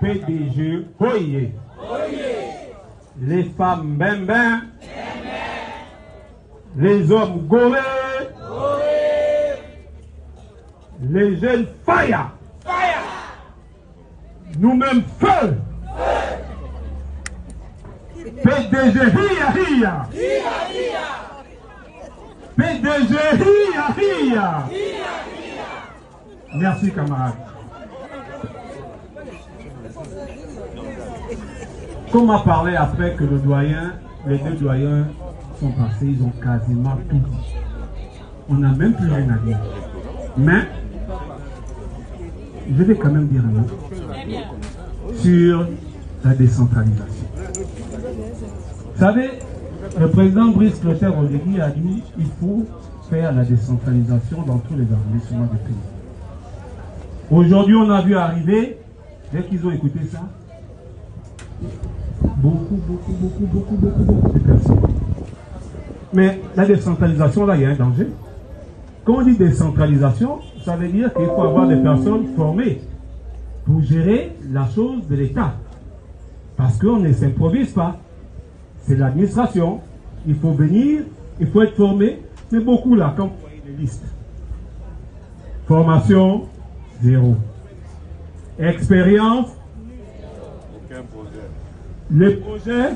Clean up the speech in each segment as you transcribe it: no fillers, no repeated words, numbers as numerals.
PDG, Oye. Les femmes, ben. Les hommes, goré. Les jeunes, fire. Nous-mêmes, feu. PDG, hiya. PDG, hiya. Merci, camarades. Comme on a parlé après que les deux doyens sont passés, ils ont quasiment tout dit. On n'a même plus rien à dire. Mais, je vais quand même dire un mot sur la décentralisation. Vous savez, le président Brice Clotaire Oligui a dit qu'il faut faire la décentralisation dans tous les arrondissements du pays. Aujourd'hui, on a vu arriver, dès qu'ils ont écouté ça, beaucoup de personnes. Mais la décentralisation, là, il y a un danger. Quand on dit décentralisation, ça veut dire qu'il faut avoir des personnes formées pour gérer la chose de l'État. Parce qu'on ne s'improvise pas. C'est l'administration. Il faut venir, il faut être formé. Mais beaucoup là, comme vous voyez les listes. Formation, 0. Expérience, aucun projet. Les projets,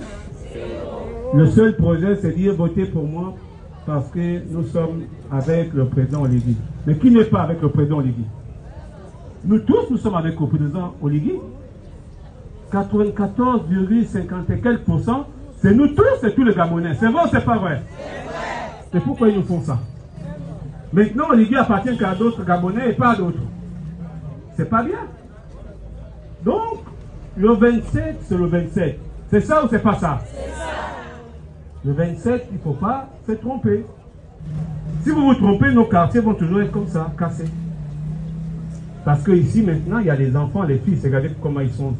le seul projet, c'est dire votez pour moi parce que nous sommes avec le président Oligui. Mais qui n'est pas avec le président Oligui? Nous tous, nous sommes avec le président Oligui. 94,50 et quelques %, c'est nous tous, c'est tous les Gabonais. C'est vrai ou c'est pas vrai? C'est pourquoi ils nous font ça. Maintenant, Oligui appartient qu'à d'autres Gabonais et pas à d'autres. C'est pas bien. Donc, le 27, c'est le 27. C'est ça ou c'est pas ça? C'est ça. Le 27, il ne faut pas se tromper. Si vous vous trompez, nos quartiers vont toujours être comme ça, cassés. Parce que ici, maintenant, il y a les enfants, les filles. Regardez comment ils sont.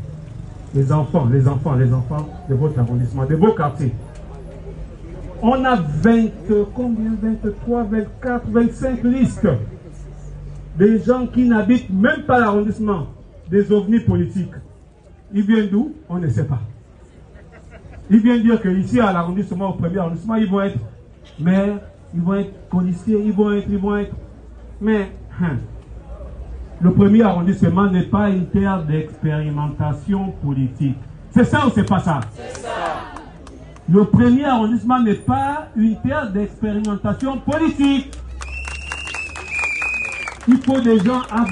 Les enfants de votre arrondissement, de vos quartiers. On a 23, 24, 25 listes. Des gens qui n'habitent même pas l'arrondissement. Des ovnis politiques. Ils viennent d'où? On ne sait pas. Ils viennent dire qu'ici, à l'arrondissement, au premier arrondissement, ils vont être maires, ils vont être policiers, ils vont être. Mais, le premier arrondissement n'est pas une terre d'expérimentation politique. C'est ça ou c'est pas ça? C'est ça. Le premier arrondissement n'est pas une terre d'expérimentation politique. Il faut des gens